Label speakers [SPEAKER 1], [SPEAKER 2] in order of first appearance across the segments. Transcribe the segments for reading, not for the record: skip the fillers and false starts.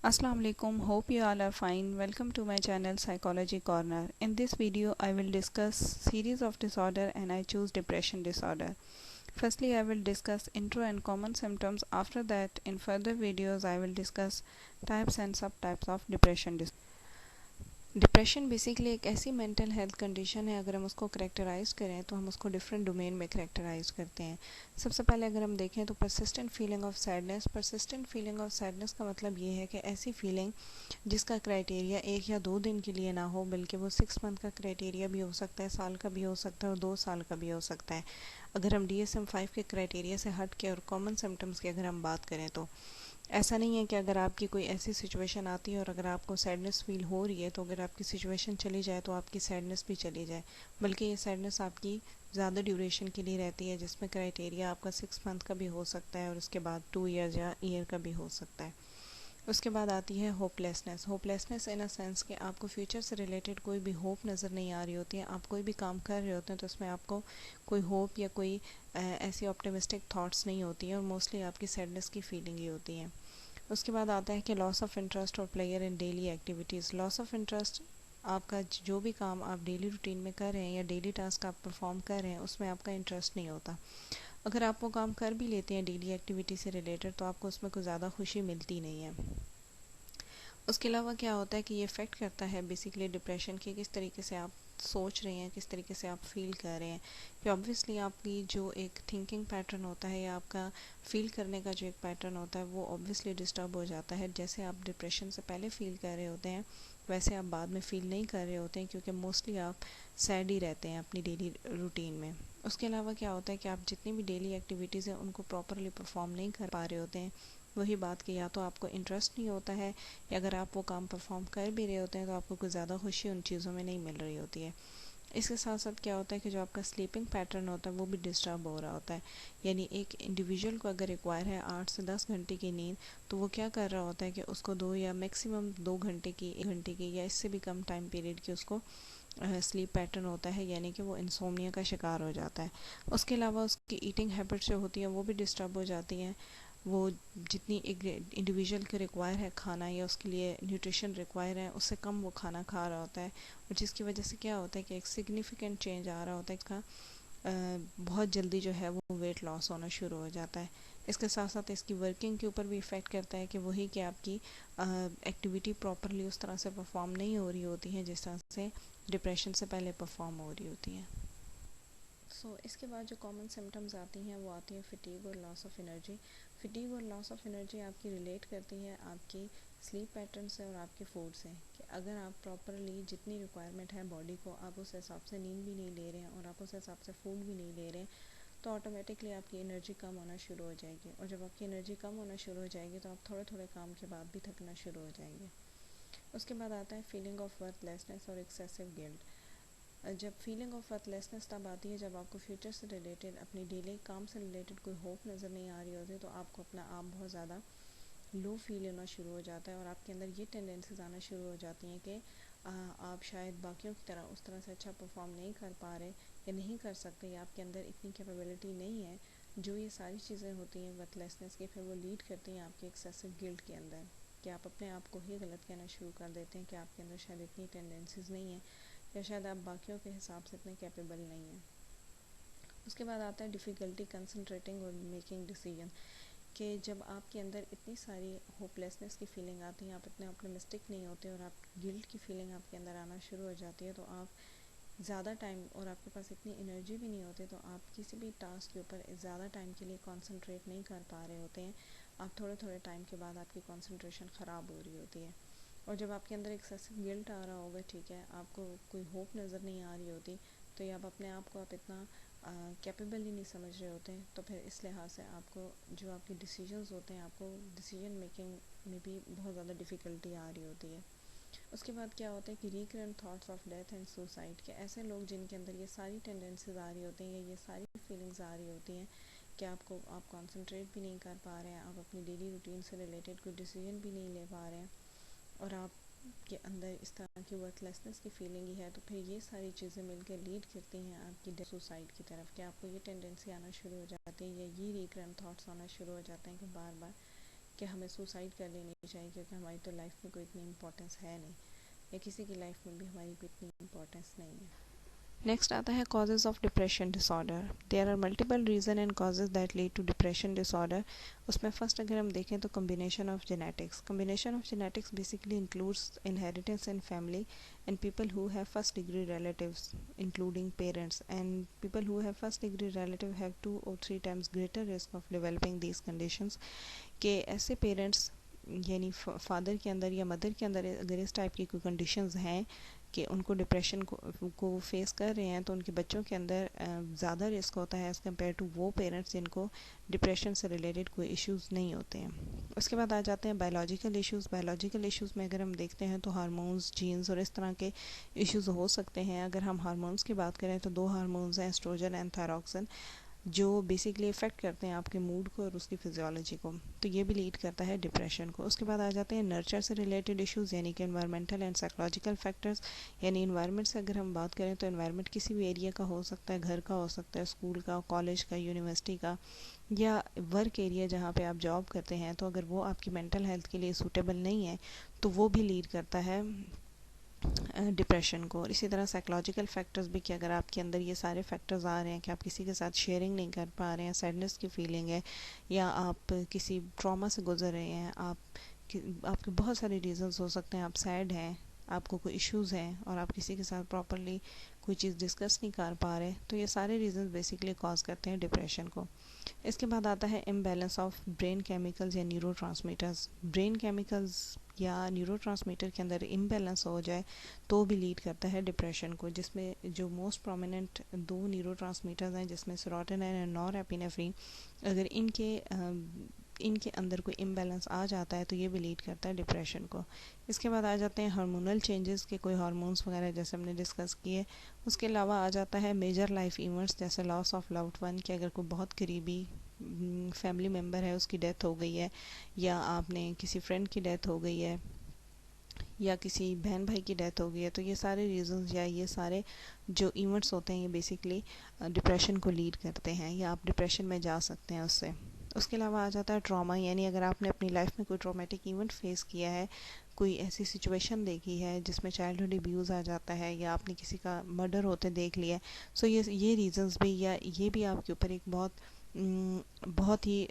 [SPEAKER 1] Assalamu alaikum. Hope you all are fine. Welcome to my channel Psychology Corner. In this video I will discuss series of disorder and I choose depression disorder. Firstly I will discuss intro and common symptoms. After that in further videos I will discuss types and subtypes of depression disorder. Depression basically एक ऐसी mental health condition है, अगर हम उसको characterized करें तो हम उसको डिफरेंट डोमेन में करेक्टराइज करते हैं। सबसे पहले अगर हम देखें तो persistent feeling of sadness. Persistent feeling of sadness का मतलब ये है कि ऐसी फीलिंग जिसका क्राइटेरिया 1 या 2 दिन के लिए ना हो, बल्कि वो 6 मंथ का क्राइटेरिया भी हो सकता है, साल का भी हो सकता है और 2 साल का भी हो सकता है। अगर हम DSM-5 के क्राइटेरिया से हट के और कॉमन सिम्टम्स की अगर हम बात करें तो ऐसा नहीं है कि अगर आपकी कोई ऐसी सिचुएशन आती है और अगर आपको सैडनेस फील हो रही है तो अगर आपकी सिचुएशन चली जाए तो आपकी सैडनेस भी चली जाए, बल्कि ये सैडनेस आपकी ज़्यादा ड्यूरेशन के लिए रहती है, जिसमें क्राइटेरिया आपका 6 मंथ का भी हो सकता है और उसके बाद 2 ईयर्स या ईयर का भी हो सकता है। उसके बाद आती है hopelessness. Hopelessness in a sense कि आपको फ्यूचर से रिलेटेड कोई भी होप नज़र नहीं आ रही होती है। आप कोई भी काम कर रहे होते हैं तो उसमें आपको कोई होप या कोई ऐसी ऑप्टिमिस्टिक थॉट्स नहीं होती हैं और मोस्टली आपकी सैडनेस की फीलिंग ही होती है। उसके बाद आता है कि लॉस ऑफ इंटरेस्ट और player in daily activities. Loss of interest, आपका जो भी काम आप डेली रूटीन में कर रहे हैं या डेली टास्क आप परफॉर्म कर रहे हैं उसमें आपका इंटरेस्ट नहीं होता। अगर आप वो काम कर भी लेते हैं डेली एक्टिविटी से रिलेटेड तो आपको उसमें कोई ज़्यादा खुशी मिलती नहीं है। उसके अलावा क्या होता है कि ये इफ़ेक्ट करता है बेसिकली डिप्रेशन की, किस तरीके से आप सोच रहे हैं, किस तरीके से आप फील कर रहे हैं। कि ऑब्वियसली आपकी जो एक थिंकिंग पैटर्न होता है या आपका फील करने का जो एक पैटर्न होता है वो ऑब्वियसली डिस्टर्ब हो जाता है। जैसे आप डिप्रेशन से पहले फील कर रहे होते हैं वैसे आप बाद में फील नहीं कर रहे होते हैं, क्योंकि मोस्टली आप सैड ही रहते हैं अपनी डेली रूटीन में। उसके अलावा क्या होता है कि आप जितनी भी डेली एक्टिविटीज़ हैं उनको प्रॉपरली परफॉर्म नहीं कर पा रहे होते हैं। वही बात कि या तो आपको इंटरेस्ट नहीं होता है या अगर आप वो काम परफॉर्म कर भी रहे होते हैं तो आपको कुछ ज़्यादा खुशी उन चीज़ों में नहीं मिल रही होती है। इसके साथ साथ क्या होता है कि जो आपका स्लीपिंग पैटर्न होता है वो भी डिस्टर्ब हो रहा होता है। यानी एक इंडिविजुअल को अगर रिक्वायर है 8 से 10 घंटे की नींद, तो वो क्या कर रहा होता है कि उसको 2 या मैक्सिमम 2 घंटे की, 1 घंटे की या इससे भी कम टाइम पीरियड की उसको स्लीप पैटर्न होता है, यानी कि वो इंसोम्निया का शिकार हो जाता है। उसके अलावा उसकी ईटिंग हैबिट्स जो होती हैं वो भी डिस्टर्ब हो जाती हैं। वो जितनी एक इंडिविजुअल के रिक्वायर है खाना या उसके लिए न्यूट्रिशन रिक्वायर है उससे कम वो खाना खा रहा होता है, और जिसकी वजह से क्या होता है कि एक सिग्निफिकेंट चेंज आ रहा होता है इसका। बहुत जल्दी जो है वो वेट लॉस होना शुरू हो जाता है। इसके साथ साथ इसकी वर्किंग के ऊपर भी इफ़ेक्ट करता है कि वही कि आपकी एक्टिविटी प्रॉपरली उस तरह से परफॉर्म नहीं हो रही होती है जिस तरह से डिप्रेशन से पहले परफॉर्म हो रही होती हैं। इसके बाद जो कॉमन सिम्टम्स आती हैं वो आती है फटीग और लॉस ऑफ एनर्जी। फटीग और लॉस ऑफ एनर्जी आपकी रिलेट करती है आपकी स्लीप पैटर्न से और आपके फूड से, कि अगर आप प्रॉपरली जितनी रिक्वायरमेंट है बॉडी को आप उस हिसाब से नींद भी नहीं ले रहे हैं और आप उस हिसाब से फूड भी नहीं ले रहे हैं, तो ऑटोमेटिकली आपकी एनर्जी कम होना शुरू हो जाएगी, और जब आपकी एनर्जी कम होना शुरू हो जाएगी तो आप थोड़े थोड़े काम के बाद भी थकना शुरू हो जाएंगे। उसके बाद आता है फीलिंग ऑफ वर्थलेसनेस और एक्सेसिव गिल्ट। जब फीलिंग ऑफ वर्थलेसनेस तब आती है जब आपको फ्यूचर से रिलेटेड, अपनी डेली काम से रिलेटेड कोई होप नज़र नहीं आ रही होती, तो आपको अपना आप बहुत ज़्यादा लो फील होना शुरू हो जाता है और आपके अंदर ये टेंडेंसीज आना शुरू हो जाती हैं कि आप शायद बाकियों की तरह उस तरह से अच्छा परफॉर्म नहीं कर पा रहे या नहीं कर सकते, या आपके अंदर इतनी कैपेबिलिटी नहीं है। जो ये सारी चीज़ें होती हैं वर्थलेसनेस की, फिर वो लीड करती हैं आपके एक्सेसिव गिल्ट के अंदर, कि आप अपने आप को ही गलत कहना शुरू कर देते हैं कि आपके अंदर शायद इतनी टेंडेंसीज नहीं है या शायद आप बाकियों के हिसाब से इतने कैपेबल नहीं हैं। उसके बाद आता है डिफ़िकल्टी कंसंट्रेटिंग और मेकिंग डिसीजन, कि जब आपके अंदर इतनी सारी होपलेसनेस की फीलिंग आती है, आप इतने ऑप्टिमिस्टिक नहीं होते और आप गिल्ट की फीलिंग आपके अंदर आना शुरू हो जाती है, तो आप ज़्यादा टाइम और आपके पास इतनी एनर्जी भी नहीं होती, तो आप किसी भी टास्क के ऊपर ज़्यादा टाइम के लिए कंसंट्रेट नहीं कर पा रहे होते हैं। आप थोड़े थोड़े टाइम के बाद आपकी कंसंट्रेशन ख़राब हो रही होती है। और जब आपके अंदर एक्सेसिव गिल्ट आ रहा होगा, ठीक है, आपको कोई होप नज़र नहीं आ रही होती, तो ये आप अपने आप को आप इतना कैपेबल ही नहीं समझ रहे होते हैं, तो फिर इस लिहाज से आपको जो आपके डिसीजंस होते हैं, आपको डिसीजन मेकिंग में भी बहुत ज़्यादा डिफ़िकल्टी आ रही होती है। उसके बाद क्या होता है कि recurrent thoughts of death and suicide, के ऐसे लोग जिनके अंदर ये सारी टेंडेंसीज आ रही होती हैं या ये सारी फीलिंग्स आ रही होती हैं कि आप कंसंट्रेट भी नहीं कर पा रहे हैं, आप अपनी डेली रूटीन से रिलेटेड कोई डिसीजन भी नहीं ले पा रहे हैं और आपके अंदर इस तरह की वर्थलेसनेस की फीलिंग ही है, तो फिर ये सारी चीज़ें मिलकर लीड करती हैं आपकी सुसाइड की तरफ, कि आपको ये टेंडेंसी आना शुरू हो जाती है या ये रिकरेंट थॉट्स आना शुरू हो जाते हैं कि बार बार
[SPEAKER 2] कि हमें सुसाइड कर लेनी चाहिए क्योंकि हमारी तो लाइफ में कोई इतनी इम्पोर्टेंस है नहीं, या किसी की लाइफ में भी हमारी कोई इतनी इम्पोर्टेंस नहीं है।
[SPEAKER 1] नेक्स्ट आता है causes of depression disorder. There are multiple reason and causes that lead to depression disorder. उसमें फर्स्ट अगर हम देखें तो combination of genetics. Combination of genetics basically includes inheritance in family and people who have first degree relatives including parents, and people who have first degree relative have 2 or 3 times greater risk of developing these conditions। कि ऐसे parents यानी father के अंदर या mother के अंदर अगर इस टाइप की कोई कंडीशंस हैं कि उनको डिप्रेशन को फेस कर रहे हैं, तो उनके बच्चों के अंदर ज़्यादा रिस्क होता है एज़ कम्पेयर टू वो पेरेंट्स जिनको डिप्रेशन से रिलेटेड कोई इश्यूज़ नहीं होते हैं। उसके बाद आ जाते हैं बायोलॉजिकल इश्यूज़। बायोलॉजिकल इश्यूज़ में अगर हम देखते हैं तो हार्मोन्स, जीन्स और इस तरह के इश्यूज़ हो सकते हैं। अगर हम हार्मोन्स की बात करें तो 2 हार्मोन्स हैं, एस्ट्रोजन एंड थायरॉक्सिन, जो बेसिकली इफ़ेक्ट करते हैं आपके मूड को और उसकी फिजियोलॉजी को, तो ये भी लीड करता है डिप्रेशन को। उसके बाद आ जाते हैं नर्चर से रिलेटेड इश्यूज़, यानी कि एनवायरमेंटल एंड साइकोलॉजिकल फैक्टर्स। यानी इन्वायरमेंट से अगर हम बात करें तो इन्वायरमेंट किसी भी एरिया का हो सकता है, घर का हो सकता है, स्कूल का, कॉलेज का, यूनिवर्सिटी का, या वर्क एरिया जहाँ पे आप जॉब करते हैं, तो अगर वो आपकी मेंटल हेल्थ के लिए सूटेबल नहीं है तो वो भी लीड करता है डिप्रेशन को। और इसी तरह साइकोलॉजिकल फैक्टर्स भी, कि अगर आपके अंदर ये सारे फैक्टर्स आ रहे हैं कि आप किसी के साथ शेयरिंग नहीं कर पा रहे हैं, सैडनेस की फीलिंग है, या आप किसी ट्रॉमा से गुजर रहे हैं, आपके बहुत सारे रीजंस हो सकते हैं, आप सैड हैं, आपको कोई इश्यूज़ हैं और आप किसी के साथ प्रॉपरली कोई चीज़ डिस्कस नहीं कर पा रहे, तो ये सारे रीजंस बेसिकली कॉज करते हैं डिप्रेशन को। इसके बाद आता है इम्बैलेंस ऑफ ब्रेन केमिकल्स या न्यूरोट्रांसमीटर्स। ब्रेन केमिकल्स या न्यूरोट्रांसमीटर के अंदर इम्बैलेंस हो जाए तो भी लीड करता है डिप्रेशन को, जिसमें जो मोस्ट प्रोमिनेंट 2 न्यूरोट्रांसमीटर्स हैं, जिसमें सेरोटोनिन और नॉरएपिनेफ्रिन, अगर इनके अंदर कोई इम्बैलेंस आ जाता है तो ये भी लीड करता है डिप्रेशन को। इसके बाद आ जाते हैं हार्मोनल चेंजेस के, कोई हार्मोन्स वगैरह जैसे हमने डिस्कस किए। उसके अलावा आ जाता है मेजर लाइफ इवेंट्स जैसे लॉस ऑफ लव्ड वन, कि अगर कोई बहुत करीबी फैमिली मेम्बर है उसकी डेथ हो गई है, या आपने किसी फ्रेंड की डेथ हो गई है, या किसी बहन भाई की डेथ हो गई है, तो ये सारे रीजंस या ये सारे जो इवेंट्स होते हैं ये बेसिकली डिप्रेशन को लीड करते हैं, या आप डिप्रेशन में जा सकते हैं उससे। उसके अलावा आ जाता है ट्रॉमा, यानी अगर आपने अपनी लाइफ में कोई ट्रॉमेटिक इवेंट फेस किया है, कोई ऐसी सिचुएशन देखी है जिसमें चाइल्डहुड अब्यूज़ आ जाता है, या आपने किसी का मर्डर होते देख लिया है, सो ये रीजंस भी, या ये भी आपके ऊपर एक बहुत ही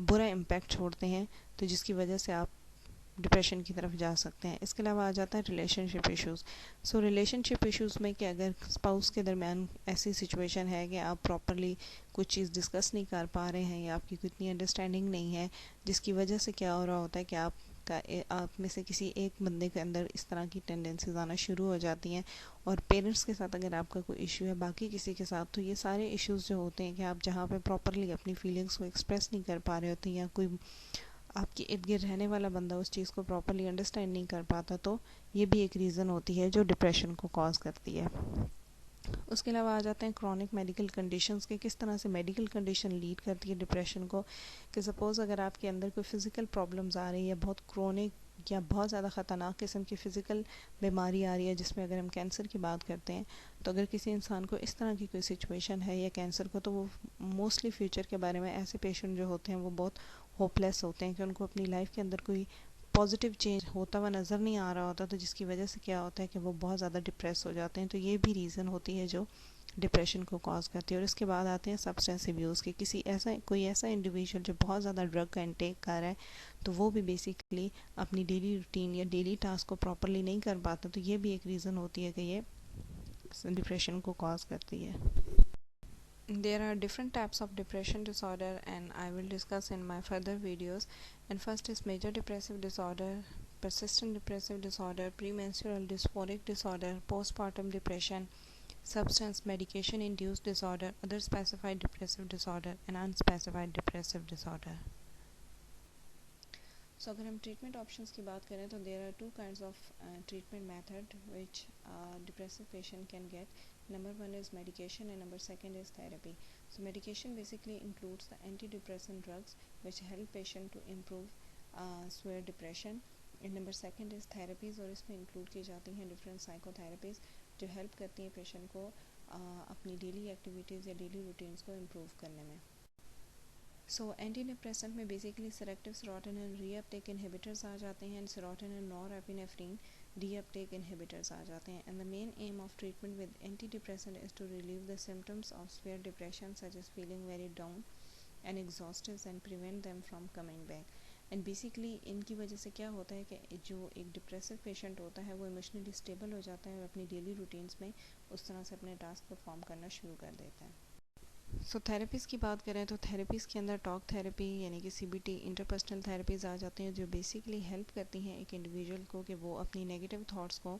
[SPEAKER 1] बुरा इम्पैक्ट छोड़ते हैं, तो जिसकी वजह से आप डिप्रेशन की तरफ जा सकते हैं। इसके अलावा आ जाता है रिलेशनशिप इश्यूज़। सो रिलेशनशिप इश्यूज़ में कि अगर स्पाउस के दरमियान ऐसी सिचुएशन है कि आप प्रॉपरली कुछ चीज़ डिस्कस नहीं कर पा रहे हैं, या आपकी इतनी अंडरस्टैंडिंग नहीं है, जिसकी वजह से क्या हो रहा होता है कि आप में से किसी एक बंदे के अंदर इस तरह की टेंडेंसीज आना शुरू हो जाती हैं, और पेरेंट्स के साथ अगर आपका कोई इशू है, बाकी किसी के साथ, तो ये सारे इश्यूज़ जो होते हैं कि आप जहाँ पे प्रॉपरली अपनी फीलिंग्स को एक्सप्रेस नहीं कर पा रहे होते, या कोई आपके इर्द गिर्द रहने वाला बंदा उस चीज़ को प्रॉपरली अंडरस्टैंड नहीं कर पाता, तो ये भी एक रीज़न होती है जो डिप्रेशन को कॉज करती है। उसके अलावा आ जाते हैं क्रॉनिक मेडिकल कंडीशंस के, किस तरह से मेडिकल कंडीशन लीड करती है डिप्रेशन को। कि सपोज़ अगर आपके अंदर कोई फ़िज़िकल प्रॉब्लम्स आ रही है, बहुत क्रोनिक या बहुत ज़्यादा ख़तरनाक किस्म की फ़िज़िकल बीमारी आ रही है, जिसमें अगर हम कैंसर की बात करते हैं, तो अगर किसी इंसान को इस तरह की कोई सिचुएशन है या कैंसर को, तो वो मोस्टली फ्यूचर के बारे में, ऐसे पेशेंट जो होते हैं वो बहुत होपलेस होते हैं कि उनको अपनी लाइफ के अंदर कोई पॉजिटिव चेंज होता हुआ नज़र नहीं आ रहा होता, तो जिसकी वजह से क्या होता है कि वो बहुत ज़्यादा डिप्रेस हो जाते हैं, तो ये भी रीज़न होती है जो डिप्रेशन को कॉज करती है। और इसके बाद आते हैं सब्सटेंस अब्यूज़ के, कोई ऐसा इंडिविजुअल जो बहुत ज़्यादा ड्रग का इंटेक कर रहा है, तो वो भी बेसिकली अपनी डेली रूटीन या डेली टास्क को प्रॉपरली नहीं कर पाता, तो ये भी एक रीज़न होती है कि ये डिप्रेशन को कॉज करती है। There are different types of depression disorder, and I will discuss in my further videos. And first is major depressive disorder, persistent depressive disorder, premenstrual dysphoric disorder, postpartum depression, substance medication induced disorder, other specified depressive disorder, and unspecified depressive disorder. So अगर हम treatment options की बात करें तो there are 2 kinds of treatment method which depressive patient can get. Number 1 is medication and number 2 is therapy. So medication basically includes the antidepressant drugs which help patient to improve severe depression. And number 2 is therapies, और इसमें include की जाती हैं different साइकोथेरेपीज़ जो help करती हैं patient को अपनी डेली एक्टिविटीज़ या डेली रूटीन्स को इम्प्रूव करने में।
[SPEAKER 2] सो एंटी डिप्रेसेंट में basically selective serotonin reuptake inhibitors आ जाते हैं and serotonin norepinephrine reuptake inhibitors आ जाते हैं and the main aim of treatment with antidepressant is to relieve the symptoms of severe depression such as feeling very down and exhaustive and prevent them from coming back. And basically इनकी वजह से क्या होता है कि जो एक depressive patient होता है वो इमोशनली स्टेबल हो जाता है और अपनी डेली रूटीन्स में उस तरह से अपने टास्क परफॉर्म करना शुरू कर देता है।
[SPEAKER 1] सो थेरेपीज़ की बात करें तो थेरेपीज़ के अंदर टॉक थेरेपी यानी कि CBT इंटरपर्सनल थेरेपीज़ आ जाती हैं जो बेसिकली हेल्प करती हैं एक इंडिविजुअल को कि वो अपनी नेगेटिव थॉट्स को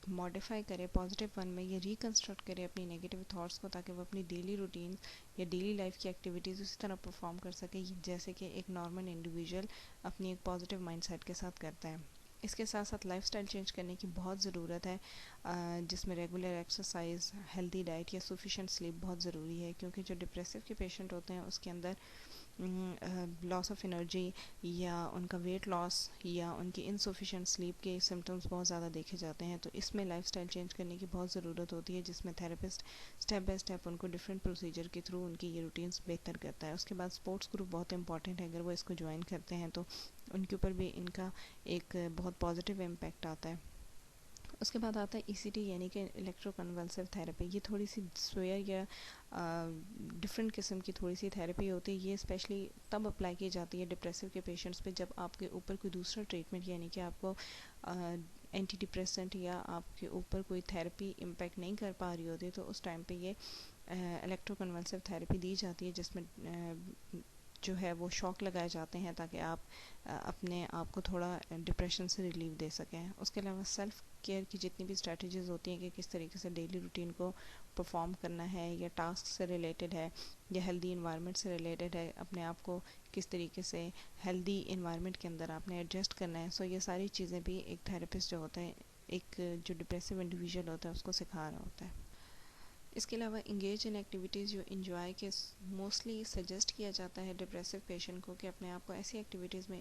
[SPEAKER 1] मॉडिफाई करे पॉजिटिव वन में, या रिकंस्ट्रक्ट करे अपनी नेगेटिव थॉट्स को, ताकि वो अपनी डेली रूटीन या डेली लाइफ की एक्टिविटीज़ उसी तरह परफॉर्म कर सके जैसे कि एक नॉर्मल इंडिविजुअल अपनी एक पॉजिटिव माइंडसेट के साथ करता है। इसके साथ साथ लाइफस्टाइल चेंज करने की बहुत ज़रूरत है, जिसमें रेगुलर एक्सरसाइज, हेल्दी डाइट या सफिशेंट स्लीप बहुत ज़रूरी है, क्योंकि जो डिप्रेसिव के पेशेंट होते हैं उसके अंदर लॉस ऑफ एनर्जी या उनका वेट लॉस या उनकी इनसफिशेंट स्लीप के सिम्टम्स बहुत ज़्यादा देखे जाते हैं। तो इसमें लाइफस्टाइल चेंज करने की बहुत ज़रूरत होती है, जिसमें थेरेपिस्ट स्टेप बाय स्टेप उनको डिफरेंट प्रोसीजर के थ्रू उनकी ये रूटीन्स बेहतर करता है। उसके बाद स्पोर्ट्स ग्रुप बहुत इंपॉर्टेंट है, अगर वो इसको ज्वाइन करते हैं तो उनके ऊपर भी इनका एक बहुत पॉजिटिव इम्पैक्ट आता है। उसके बाद आता है ECT यानी कि इलेक्ट्रोकन्वल्सिव थेरेपी। ये थोड़ी सी स्वेयर या डिफरेंट किस्म की थोड़ी सी थेरेपी होती है। ये स्पेशली तब अप्लाई की जाती है डिप्रेसिव के पेशेंट्स पे जब आपके ऊपर कोई दूसरा ट्रीटमेंट यानी कि आपको एंटी डिप्रेसेंट या आपके ऊपर कोई थेरेपी इम्पेक्ट नहीं कर पा रही होती, तो उस टाइम पे ये इलेक्ट्रोकन्वल्सिव थेरेपी दी जाती है, जिसमें जो है वो शॉक लगाए जाते हैं ताकि आप अपने आप को थोड़ा डिप्रेशन से रिलीफ दे सकें। उसके अलावा सेल्फ केयर की जितनी भी स्ट्रेटजीज़ होती हैं कि किस तरीके से डेली रूटीन को परफॉर्म करना है, या टास्क से रिलेटेड है या हेल्दी इन्वायरमेंट से रिलेटेड है, अपने आप को किस तरीके से हेल्दी इन्वायरमेंट के अंदर आपने एडजस्ट करना है। सो ये सारी चीज़ें भी एक थेरेपिस्ट जो होता है, एक जो डिप्रेसिव इंडिविजुअल होता है उसको सिखा रहा होता है। इसके अलावा इंगेज इन एक्टिविटीज़ जो इंजॉय के मोस्टली सजेस्ट किया जाता है डिप्रेसिव पेशेंट को कि अपने आप को ऐसी एक्टिविटीज़ में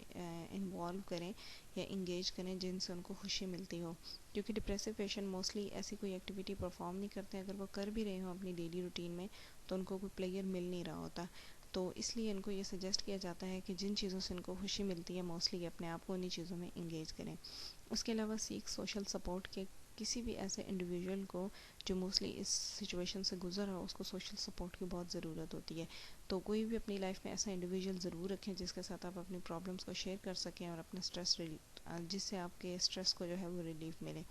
[SPEAKER 1] इन्वॉल्व करें या इंगेज करें जिनसे उनको खुशी मिलती हो, क्योंकि डिप्रेसिव पेशेंट मोस्टली ऐसी कोई एक्टिविटी परफॉर्म नहीं करते। अगर वो कर भी रहे हो अपनी डेली रूटीन में तो उनको कोई प्लेयर मिल नहीं रहा होता। तो इसलिए इनको ये सजेस्ट किया जाता है कि जिन चीज़ों से इनको खुशी मिलती है मोस्टली अपने आप को उन्हीं चीज़ों में इंगेज करें। उसके अलावा सीख सोशल सपोर्ट के किसी भी ऐसे इंडिविजुअल को जो मोस्टली इस सिचुएशन से गुजर रहा हो, उसको सोशल सपोर्ट की बहुत ज़रूरत होती है। तो कोई भी अपनी लाइफ में ऐसा इंडिविजुअल ज़रूर रखें जिसके साथ आप अपनी प्रॉब्लम्स को शेयर कर सकें और अपना स्ट्रेस जिससे आपके स्ट्रेस को जो है वो रिलीफ मिले,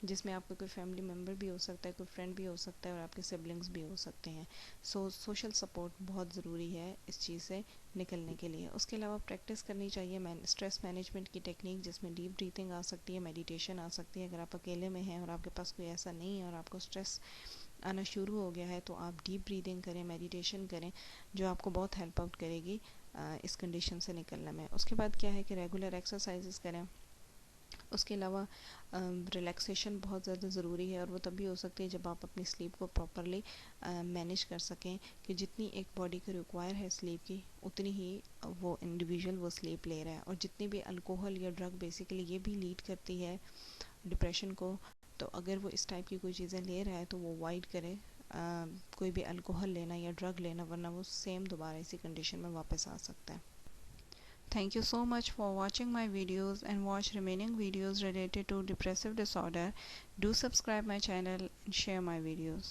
[SPEAKER 1] जिसमें आपका कोई फैमिली मेम्बर भी हो सकता है, कोई फ्रेंड भी हो सकता है और आपके सिबलिंग्स भी हो सकते हैं। सो सोशल सपोर्ट बहुत ज़रूरी है इस चीज़ से निकलने के लिए। उसके अलावा प्रैक्टिस करनी चाहिए स्ट्रेस मैनेजमेंट की टेक्निक, जिसमें डीप ब्रीथिंग आ सकती है, मेडिटेशन आ सकती है। अगर आप अकेले में हैं और आपके पास कोई ऐसा नहीं है और आपको स्ट्रेस आना शुरू हो गया है तो आप डीप ब्रीदिंग करें, मेडिटेशन करें, जो आपको बहुत हेल्प आउट करेगी इस कंडीशन से निकलने में। उसके बाद क्या है कि रेगुलर एक्सरसाइजेस करें। उसके अलावा रिलैक्सेशन बहुत ज़्यादा ज़रूरी है, और वो तभी हो सकती है जब आप अपनी स्लीप को प्रॉपरली मैनेज कर सकें कि जितनी एक बॉडी को रिक्वायर है स्लीप की उतनी ही वो इंडिविजुअल वो स्लीप ले रहा है। और जितनी भी अल्कोहल या ड्रग बेसिकली ये भी लीड करती है डिप्रेशन को, तो अगर वो इस टाइप की कोई चीज़ें ले रहा है तो वो अवॉइड करे कोई भी अल्कोहल लेना या ड्रग लेना, वरना वो सेम दोबारा इसी कंडीशन में वापस आ सकता है। Thank you so much for watching my videos and watch remaining videos related to depressive disorder. Do subscribe my channel and share my videos.